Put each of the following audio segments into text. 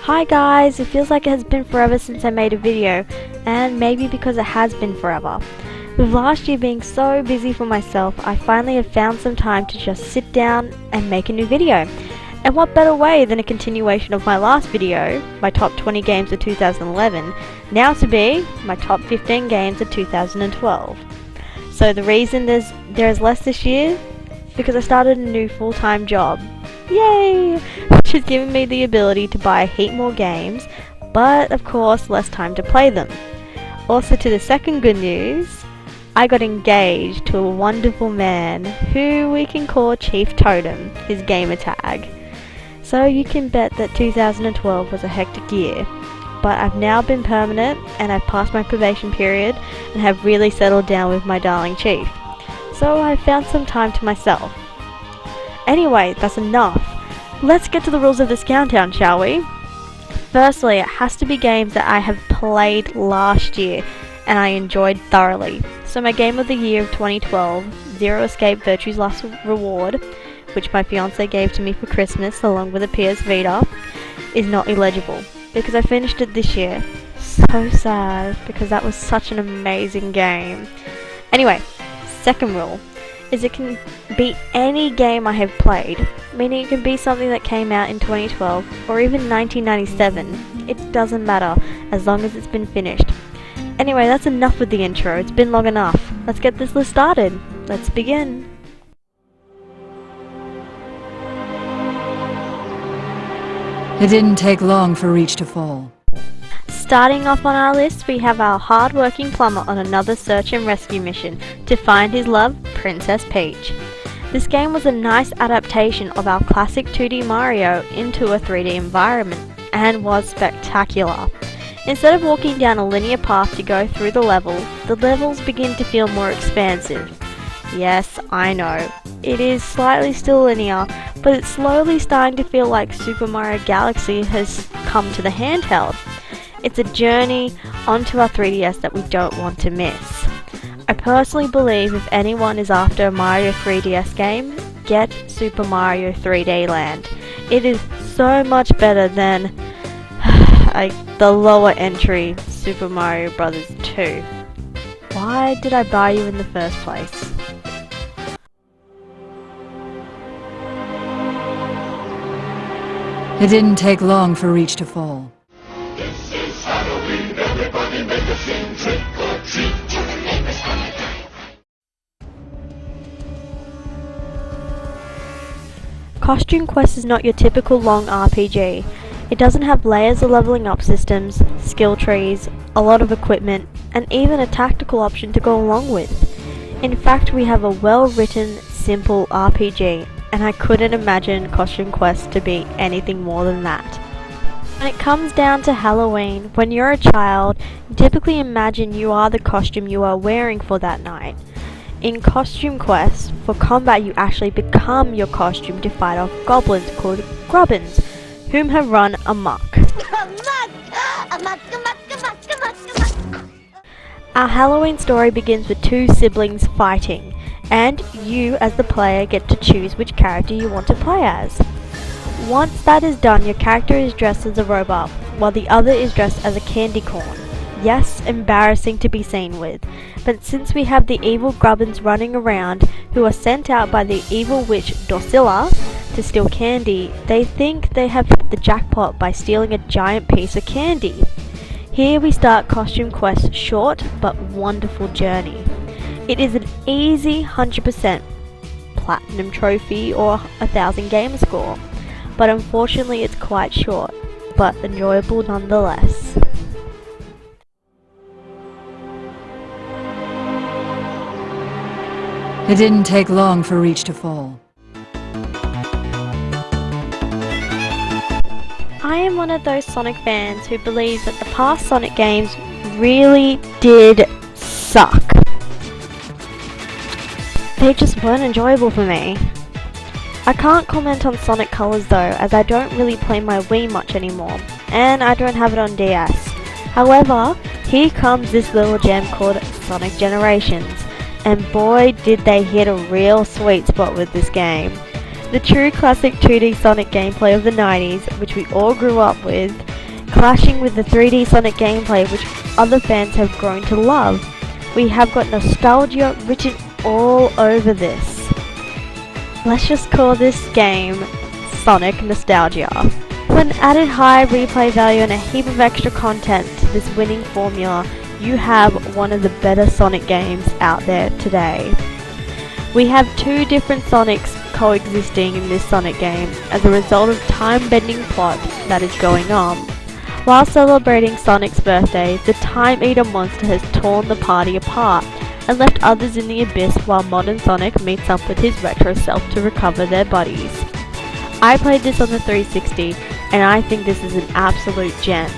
Hi guys, it feels like it has been forever since I made a video, and maybe because it has been forever. With last year being so busy for myself, I finally have found some time to just sit down and make a new video. And what better way than a continuation of my last video, my top 20 games of 2011, now to be my top 15 games of 2012. So the reason there is less this year, because I started a new full-time job. Yay! Which has given me the ability to buy a heap more games, but of course less time to play them. Also, to the second good news, I got engaged to a wonderful man who we can call Chief Totem, his gamer tag. So you can bet that 2012 was a hectic year, but I've now been permanent and I've passed my probation period and have really settled down with my darling Chief. So I found some time to myself. Anyway, that's enough. Let's get to the rules of this countdown, shall we? Firstly, it has to be games that I have played last year and I enjoyed thoroughly. So my game of the year of 2012, Zero Escape Virtue's Last Reward, which my fiance gave to me for Christmas along with a PS Vita, is not eligible because I finished it this year. So sad, because that was such an amazing game. Anyway, second rule is it can be any game I have played, meaning it can be something that came out in 2012 or even 1997. It doesn't matter as long as it's been finished. Anyway, that's enough with the intro. It's been long enough. Let's get this list started. Let's begin. It didn't take long for Reach to fall. Starting off on our list, we have our hard-working plumber on another search and rescue mission to find his love, Princess Peach. This game was a nice adaptation of our classic 2D Mario into a 3D environment, and was spectacular. Instead of walking down a linear path to go through the levels begin to feel more expansive. Yes, I know, it is slightly still linear, but it's slowly starting to feel like Super Mario Galaxy has come to the handheld. It's a journey onto our 3DS that we don't want to miss. I personally believe if anyone is after a Mario 3DS game, get Super Mario 3D Land. It is so much better than the lower entry Super Mario Bros. 2. Why did I buy you in the first place? It didn't take long for Reach to fall. This is Halloween, everybody make a scene, trick or treat, till the neighbors come and Costume Quest is not your typical long RPG. It doesn't have layers of leveling up systems, skill trees, a lot of equipment, and even a tactical option to go along with. In fact, we have a well-written, simple RPG, and I couldn't imagine Costume Quest to be anything more than that. When it comes down to Halloween, when you're a child, you typically imagine you are the costume you are wearing for that night. In Costume Quest, for combat you actually become your costume to fight off goblins called Grubbins, whom have run amok. Our Halloween story begins with two siblings fighting, and you as the player get to choose which character you want to play as. Once that is done, your character is dressed as a robot, while the other is dressed as a candy corn. Yes, embarrassing to be seen with, but since we have the evil Grubbins running around who are sent out by the evil witch Dorsilla to steal candy, they think they have hit the jackpot by stealing a giant piece of candy. Here we start Costume Quest's short but wonderful journey. It is an easy 100% platinum trophy or 1000 gamer score, but unfortunately it's quite short, but enjoyable nonetheless. It didn't take long for Reach to fall. I am one of those Sonic fans who believes that the past Sonic games really did suck. They just weren't enjoyable for me. I can't comment on Sonic Colors though, as I don't really play my Wii much anymore, and I don't have it on DS. However, here comes this little gem called Sonic Generations, and boy did they hit a real sweet spot with this game. The true classic 2D Sonic gameplay of the 90s, which we all grew up with, clashing with the 3D Sonic gameplay which other fans have grown to love. We have got nostalgia written all over this. Let's just call this game Sonic Nostalgia. When added high replay value and a heap of extra content to this winning formula, you have one of the better Sonic games out there today. We have two different Sonics coexisting in this Sonic game as a result of time-bending plot that is going on. While celebrating Sonic's birthday, the Time Eater monster has torn the party apart and left others in the abyss while modern Sonic meets up with his retro self to recover their buddies. I played this on the 360 and I think this is an absolute gem.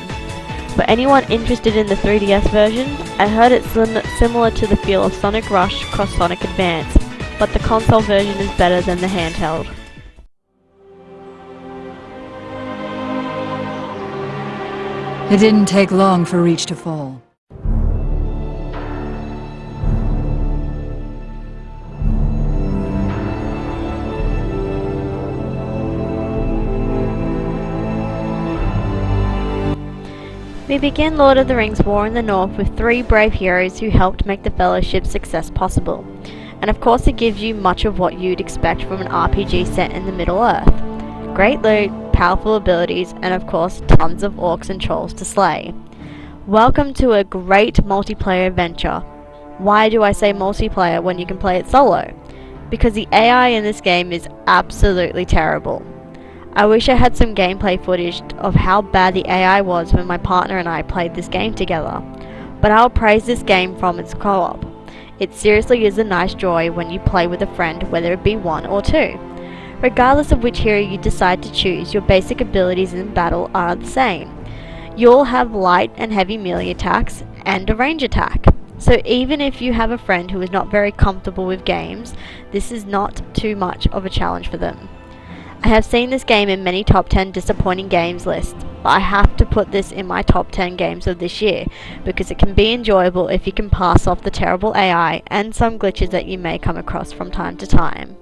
For anyone interested in the 3DS version, I heard it's similar to the feel of Sonic Rush x Sonic Advance, but the console version is better than the handheld. It didn't take long for Reach to fall. We begin Lord of the Rings War in the North with three brave heroes who helped make the Fellowship's success possible. And of course it gives you much of what you'd expect from an RPG set in the Middle Earth. Great loot, powerful abilities, and of course tons of orcs and trolls to slay. Welcome to a great multiplayer adventure. Why do I say multiplayer when you can play it solo? Because the AI in this game is absolutely terrible. I wish I had some gameplay footage of how bad the AI was when my partner and I played this game together. But I'll praise this game from its co-op. It seriously is a nice joy when you play with a friend, whether it be one or two. Regardless of which hero you decide to choose, your basic abilities in battle are the same. You'll have light and heavy melee attacks and a range attack. So even if you have a friend who is not very comfortable with games, this is not too much of a challenge for them. I have seen this game in many top 10 disappointing games lists, but I have to put this in my top 10 games of this year, because it can be enjoyable if you can pass off the terrible AI and some glitches that you may come across from time to time.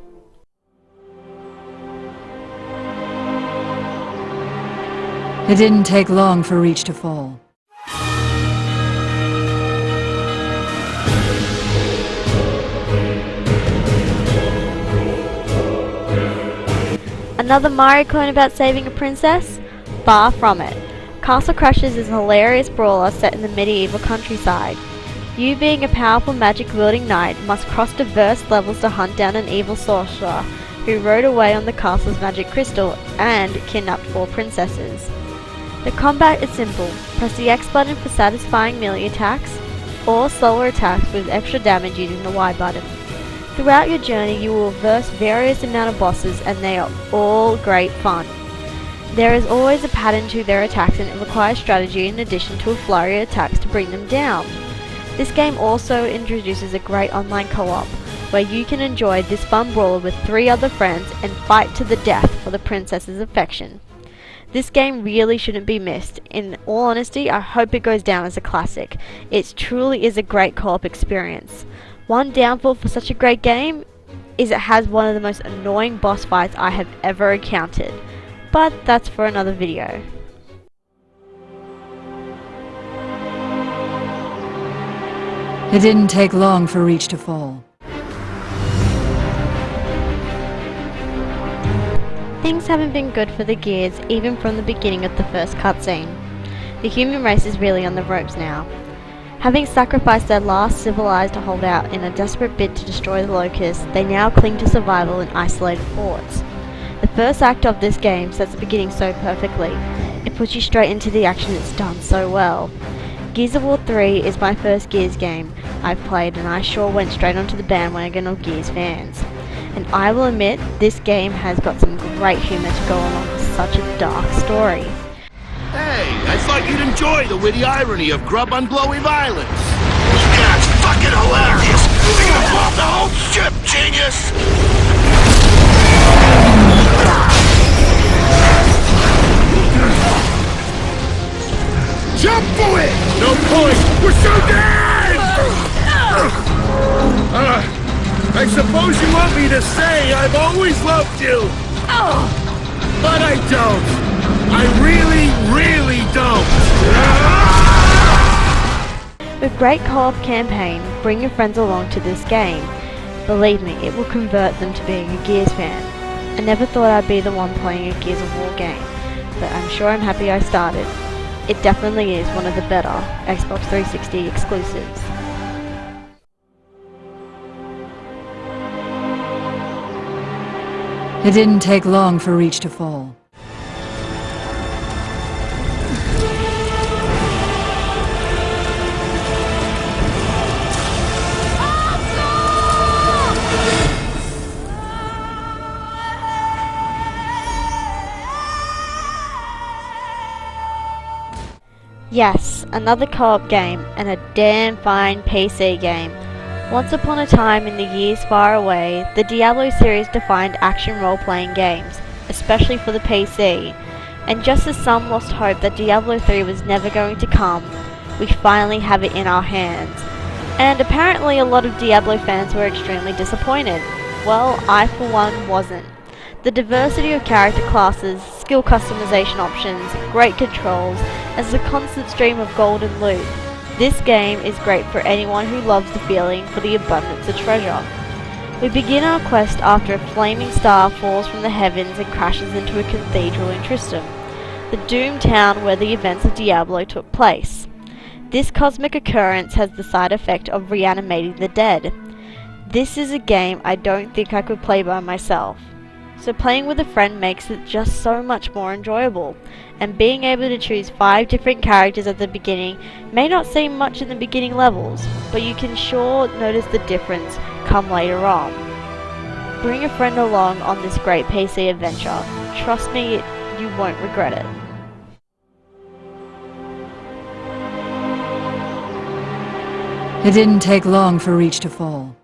It didn't take long for Reach to fall. Another Mario clone about saving a princess? Far from it. Castle Crashers is a hilarious brawler set in the medieval countryside. You, being a powerful magic-wielding knight, must cross diverse levels to hunt down an evil sorcerer who rode away on the castle's magic crystal and kidnapped 4 princesses. The combat is simple. Press the X button for satisfying melee attacks, or solo attacks with extra damage using the Y button. Throughout your journey you will verse various amount of bosses and they are all great fun. There is always a pattern to their attacks and it requires strategy in addition to a flurry of attacks to bring them down. This game also introduces a great online co-op where you can enjoy this fun brawler with 3 other friends and fight to the death for the princess's affection. This game really shouldn't be missed. In all honesty, I hope it goes down as a classic. It truly is a great co-op experience. One downfall for such a great game is it has one of the most annoying boss fights I have ever encountered. But that's for another video. It didn't take long for Reach to fall. Things haven't been good for the Gears even from the beginning of the first cutscene. The human race is really on the ropes now. Having sacrificed their last civilized holdout in a desperate bid to destroy the locusts, they now cling to survival in isolated forts. The first act of this game sets the beginning so perfectly. It puts you straight into the action. It's done so well. Gears of War 3 is my first Gears game I've played and I sure went straight onto the bandwagon of Gears fans. And I will admit, this game has got some great humour to go along with such a dark story. Hey, I thought you'd enjoy the witty irony of grub on glowy violence. Yeah, it's fucking hilarious! We're gonna blow up the whole ship, genius! Jump for it! No point! We're so dead! I suppose you want me to say I've always loved you. But I don't. I really, really don't. With great co-op campaign, bring your friends along to this game. Believe me, it will convert them to being a Gears fan. I never thought I'd be the one playing a Gears of War game, but I'm sure I'm happy I started. It definitely is one of the better Xbox 360 exclusives. It didn't take long for Reach to fall. Yes, another co-op game, and a damn fine PC game. Once upon a time in the years far away, the Diablo series defined action role-playing games, especially for the PC. And just as some lost hope that Diablo 3 was never going to come, we finally have it in our hands. And apparently a lot of Diablo fans were extremely disappointed. Well, I for one wasn't. The diversity of character classes, skill customization options, great controls, as a constant stream of gold and loot. This game is great for anyone who loves the feeling for the abundance of treasure. We begin our quest after a flaming star falls from the heavens and crashes into a cathedral in Tristan, the doomed town where the events of Diablo took place. This cosmic occurrence has the side effect of reanimating the dead. This is a game I don't think I could play by myself. So playing with a friend makes it just so much more enjoyable, and being able to choose 5 different characters at the beginning may not seem much in the beginning levels, but you can sure notice the difference come later on. Bring a friend along on this great PC adventure. Trust me, you won't regret it. It didn't take long for Reach to fall.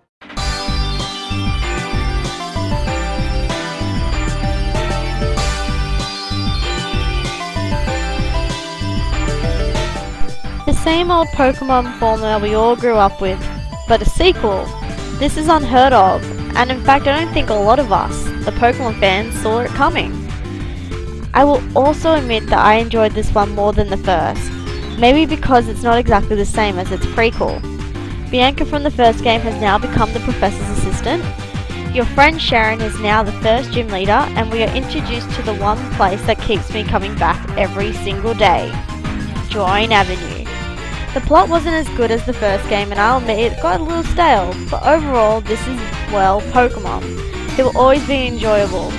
The same old Pokemon formula we all grew up with, but a sequel. This is unheard of, and in fact I don't think a lot of us, the Pokemon fans, saw it coming. I will also admit that I enjoyed this one more than the first, maybe because it's not exactly the same as its prequel. Bianca from the first game has now become the professor's assistant. Your friend Sharon is now the first gym leader, and we are introduced to the one place that keeps me coming back every single day. Join Avenue. The plot wasn't as good as the first game, and I'll admit it got a little stale, but overall this is, well, Pokemon. It will always be enjoyable.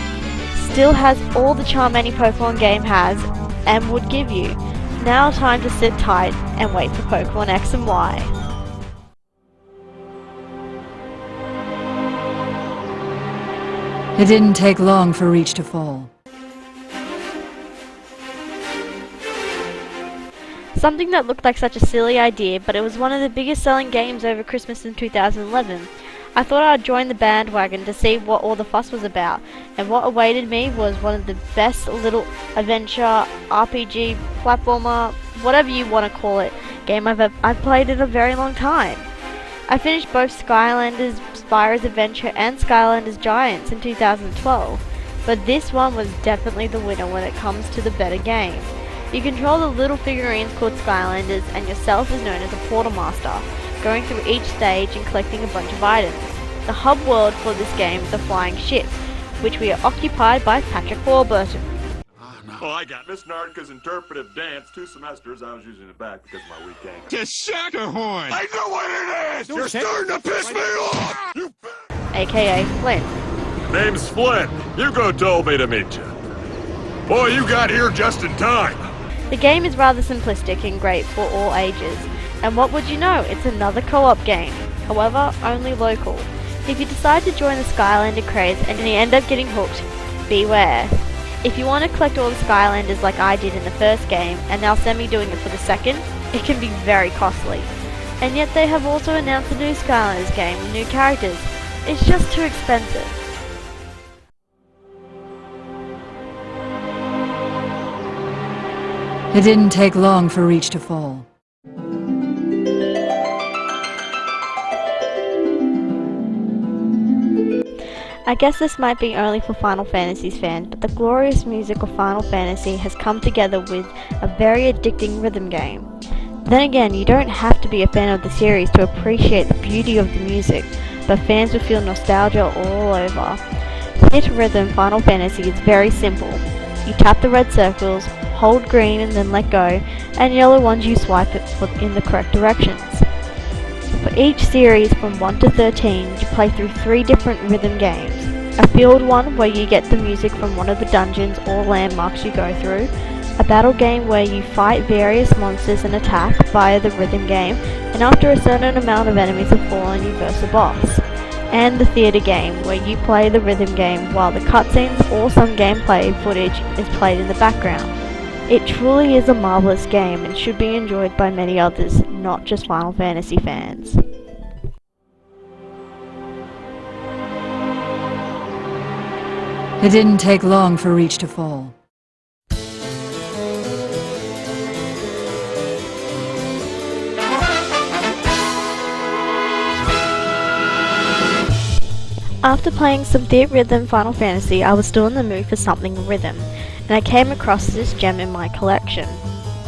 Still has all the charm any Pokemon game has and would give you. Now time to sit tight and wait for Pokemon X and Y. It didn't take long for Reach to fall. Something that looked like such a silly idea, but it was one of the biggest selling games over Christmas in 2011. I thought I'd join the bandwagon to see what all the fuss was about, and what awaited me was one of the best little adventure, RPG, platformer, whatever you want to call it, game I've played in a very long time. I finished both Skylanders Spyro's Adventure and Skylanders Giants in 2012, but this one was definitely the winner when it comes to the better game. You control the little figurines called Skylanders, and yourself is known as a portal master, going through each stage and collecting a bunch of items. The hub world for this game is the flying ship, which we are occupied by Patrick Warburton. Well, I got Miss Nartka's interpretive dance 2 semesters. I was using it back because of my weak ankle. Just shut the horn! I know what it is! You're starting to piss me off! You AKA Flint. Name's Flint. Hugo told me to meet you. Boy, you got here just in time. The game is rather simplistic and great for all ages, and what would you know, it's another co-op game, however, only local. If you decide to join the Skylander craze and you end up getting hooked, beware. If you want to collect all the Skylanders like I did in the first game, and now semi doing it for the second, it can be very costly. And yet they have also announced a new Skylanders game with new characters. It's just too expensive. It didn't take long for Reach to fall. I guess this might be only for Final Fantasy's fans, but the glorious music of Final Fantasy has come together with a very addicting rhythm game. Then again, you don't have to be a fan of the series to appreciate the beauty of the music, but fans will feel nostalgia all over. To hit rhythm, Final Fantasy is very simple. You tap the red circles, hold green and then let go, and yellow ones you swipe it in the correct directions. For each series from 1 to 13, you play through 3 different rhythm games. A field one where you get the music from one of the dungeons or landmarks you go through, a battle game where you fight various monsters and attack via the rhythm game, and after a certain amount of enemies have fallen you verse a boss. And the theatre game, where you play the rhythm game while the cutscenes or some gameplay footage is played in the background. It truly is a marvellous game and should be enjoyed by many others, not just Final Fantasy fans. It didn't take long for Reach to fall. After playing some Theat Rhythm Final Fantasy, I was still in the mood for something rhythm, and I came across this gem in my collection,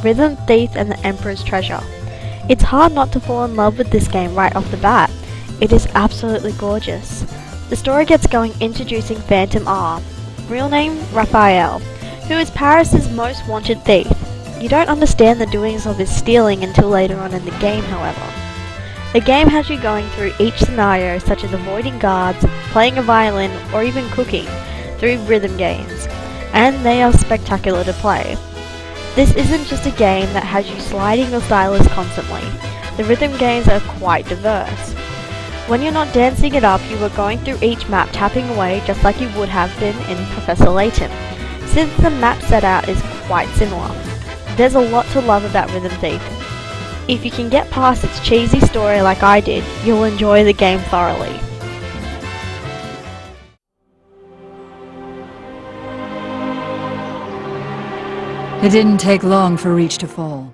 Rhythm Thief and the Emperor's Treasure. It's hard not to fall in love with this game right off the bat. It is absolutely gorgeous. The story gets going introducing Phantom R, real name Raphael, who is Paris's most wanted thief. You don't understand the doings of his stealing until later on in the game, however. The game has you going through each scenario, such as avoiding guards, playing a violin, or even cooking, through rhythm games, and they are spectacular to play. This isn't just a game that has you sliding your stylus constantly. The rhythm games are quite diverse. When you're not dancing it up, you are going through each map tapping away just like you would have been in Professor Layton, since the map set out is quite similar. There's a lot to love about Rhythm Thief. If you can get past its cheesy story like I did, you'll enjoy the game thoroughly. It didn't take long for Reach to fall.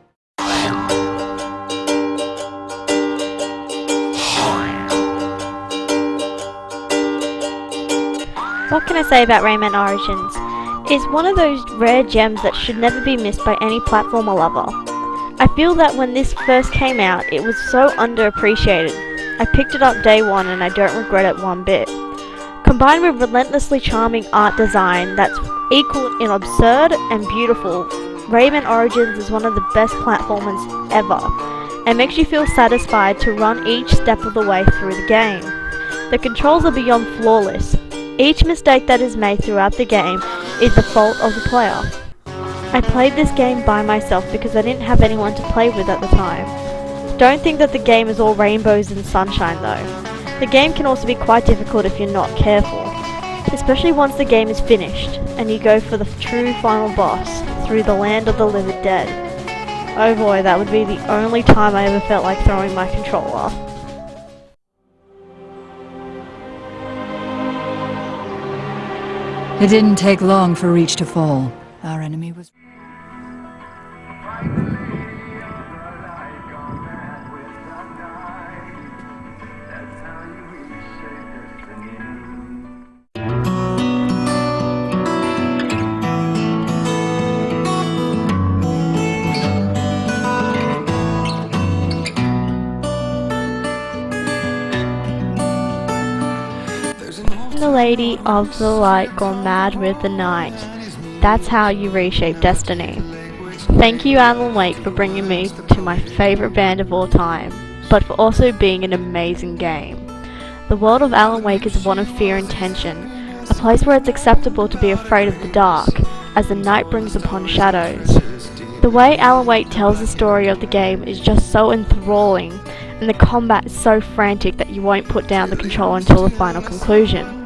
What can I say about Rayman Origins? It's one of those rare gems that should never be missed by any platformer lover. I feel that when this first came out, it was so underappreciated. I picked it up day one and I don't regret it one bit. Combined with relentlessly charming art design that's equal in absurd and beautiful, Rayman Origins is one of the best platformers ever, and makes you feel satisfied to run each step of the way through the game. The controls are beyond flawless. Each mistake that is made throughout the game is the fault of the player. I played this game by myself because I didn't have anyone to play with at the time. Don't think that the game is all rainbows and sunshine though. The game can also be quite difficult if you're not careful, especially once the game is finished and you go for the true final boss through the land of the living dead. Oh boy, that would be the only time I ever felt like throwing my controller. It didn't take long for Reach to fall. Our enemy was... The Lady of the Light gone mad with the night. That's how you reshape destiny. Thank you, Alan Wake, for bringing me to my favourite band of all time, but for also being an amazing game. The world of Alan Wake is one of fear and tension, a place where it's acceptable to be afraid of the dark, as the night brings upon shadows. The way Alan Wake tells the story of the game is just so enthralling, and the combat is so frantic that you won't put down the controller until the final conclusion.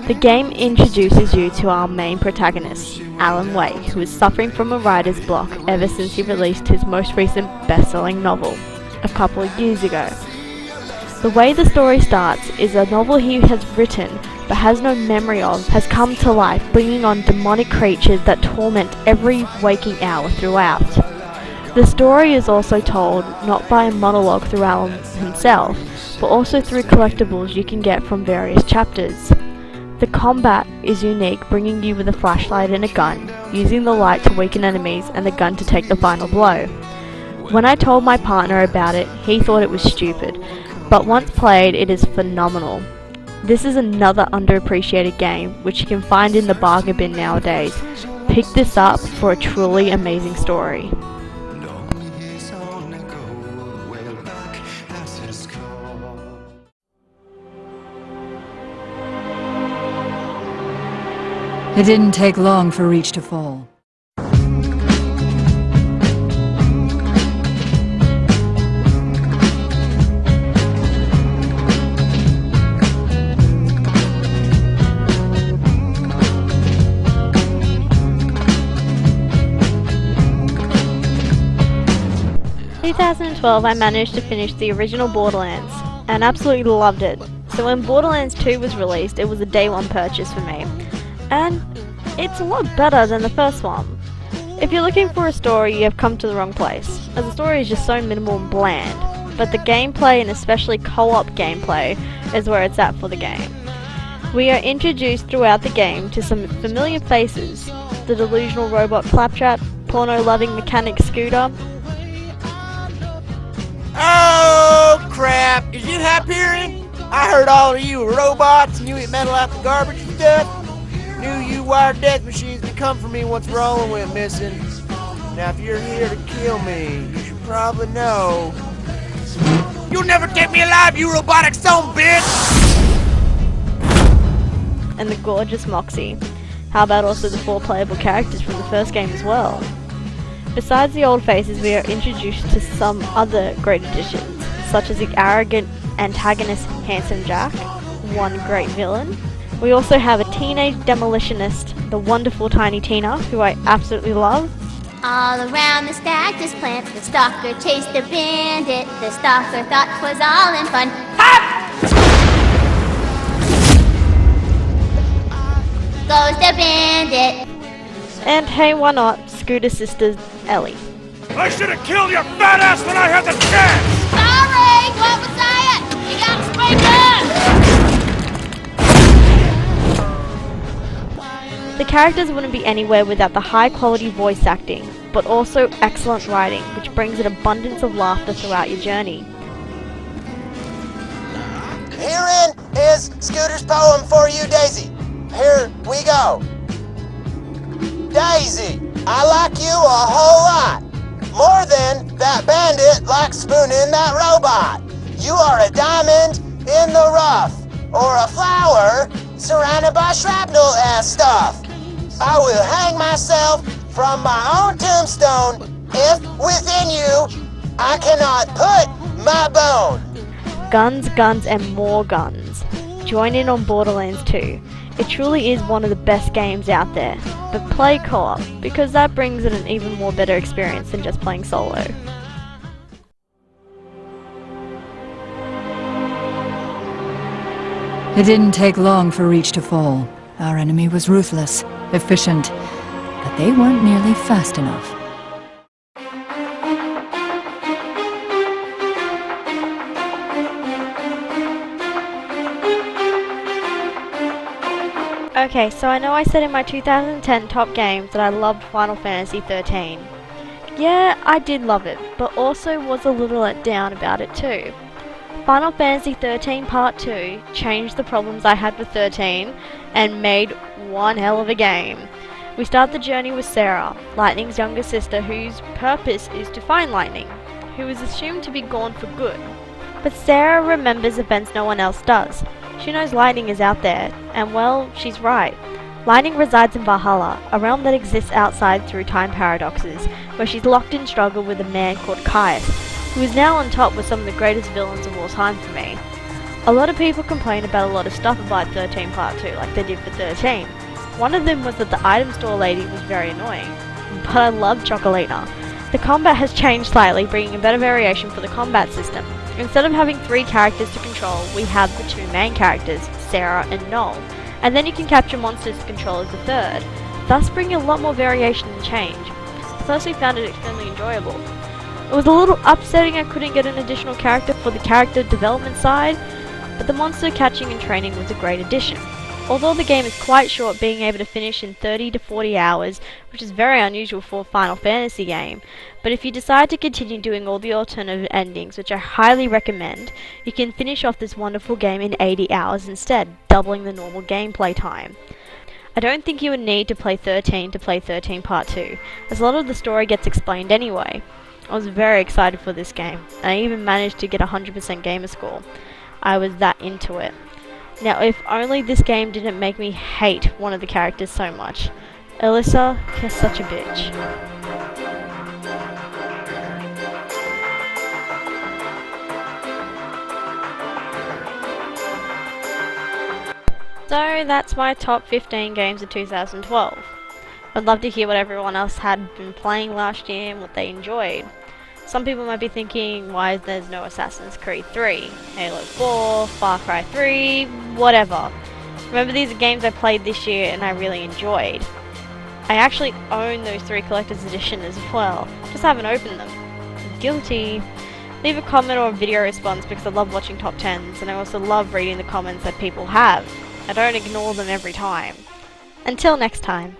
The game introduces you to our main protagonist, Alan Wake, who is suffering from a writer's block ever since he released his most recent best-selling novel, a couple of years ago. The way the story starts is a novel he has written but has no memory of has come to life, bringing on demonic creatures that torment every waking hour throughout. The story is also told not by a monologue through Alan himself, but also through collectibles you can get from various chapters. The combat is unique, bringing you with a flashlight and a gun, using the light to weaken enemies and the gun to take the final blow. When I told my partner about it, he thought it was stupid, but once played, it is phenomenal. This is another underappreciated game, which you can find in the bargain bin nowadays. Pick this up for a truly amazing story. It didn't take long for Reach to fall. 2012 I managed to finish the original Borderlands, and absolutely loved it. So when Borderlands 2 was released, it was a day one purchase for me. And it's a lot better than the first one. If you're looking for a story, you have come to the wrong place, as the story is just so minimal and bland. But the gameplay, and especially co-op gameplay, is where it's at for the game. We are introduced throughout the game to some familiar faces: the delusional robot Claptrap, porno-loving mechanic Scooter. Oh crap! Is you Hyperion? I heard all of you were robots and you eat metal out the garbage and stuff. Knew you wired death machines to come for me once Roland went missing. Now if you're here to kill me, you should probably know. You'll never take me alive, you robotic son bitch! And the gorgeous Moxie. How about also the 4 playable characters from the first game as well? Besides the old faces, we are introduced to some other great additions, such as the arrogant antagonist Handsome Jack, one great villain. We also have a teenage demolitionist, the wonderful Tiny Tina, who I absolutely love. All around the cactus plants, the stalker chased the bandit. The stalker thought 'twas all in fun. Goes the bandit. And hey, why not, Scooter's sister, Ellie. I should have killed your fat ass when I had the chance! Sorry, what was that? You got sprinkled! The characters wouldn't be anywhere without the high quality voice acting, but also excellent writing, which brings an abundance of laughter throughout your journey. Herein is Scooter's poem for you, Daisy. Here we go. Daisy, I like you a whole lot. More than that bandit likes spooning that robot. You are a diamond in the rough, or a flower surrounded by shrapnel and stuff. I will hang myself from my own tombstone if within you I cannot put my bone. Guns, guns, and more guns. Join in on Borderlands 2. It truly is one of the best games out there, but play co-op, because that brings it an even more better experience than just playing solo. It didn't take long for Reach to fall. Our enemy was ruthless, efficient, but they weren't nearly fast enough. Okay, so I know I said in my 2010 top games that I loved Final Fantasy XIII. Yeah, I did love it, but also was a little let down about it too. Final Fantasy XIII Part 2 changed the problems I had with 13 and made one hell of a game. We start the journey with Sarah, Lightning's younger sister, whose purpose is to find Lightning, who is assumed to be gone for good. But Sarah remembers events no one else does. She knows Lightning is out there, and well, she's right. Lightning resides in Valhalla, a realm that exists outside through time paradoxes, where she's locked in struggle with a man called Caius, who is now on top with some of the greatest villains of all time for me. A lot of people complain about a lot of stuff about 13 Part 2, like they did for 13. One of them was that the item store lady was very annoying, but I love Chocolina. The combat has changed slightly, bringing a better variation for the combat system. Instead of having 3 characters to control, we have the 2 main characters, Sarah and Noel, and then you can capture monsters to control as the 3rd, thus bringing a lot more variation and change. I personally found it extremely enjoyable. It was a little upsetting I couldn't get an additional character for the character development side, but the monster catching and training was a great addition. Although the game is quite short, being able to finish in 30 to 40 hours, which is very unusual for a Final Fantasy game, but if you decide to continue doing all the alternative endings, which I highly recommend, you can finish off this wonderful game in 80 hours instead, doubling the normal gameplay time. I don't think you would need to play 13 to play 13 Part 2, as a lot of the story gets explained anyway. I was very excited for this game, and I even managed to get a 100% gamer score. I was that into it. Now, if only this game didn't make me hate one of the characters so much. Alyssa is such a bitch. So that's my top 15 games of 2012. I'd love to hear what everyone else had been playing last year and what they enjoyed. Some people might be thinking, why there's no Assassin's Creed 3, Halo 4, Far Cry 3, whatever. Remember, these are games I played this year and I really enjoyed. I actually own those 3 collector's edition as well, just haven't opened them. Guilty. Leave a comment or a video response because I love watching top 10s and I also love reading the comments that people have. I don't ignore them every time. Until next time.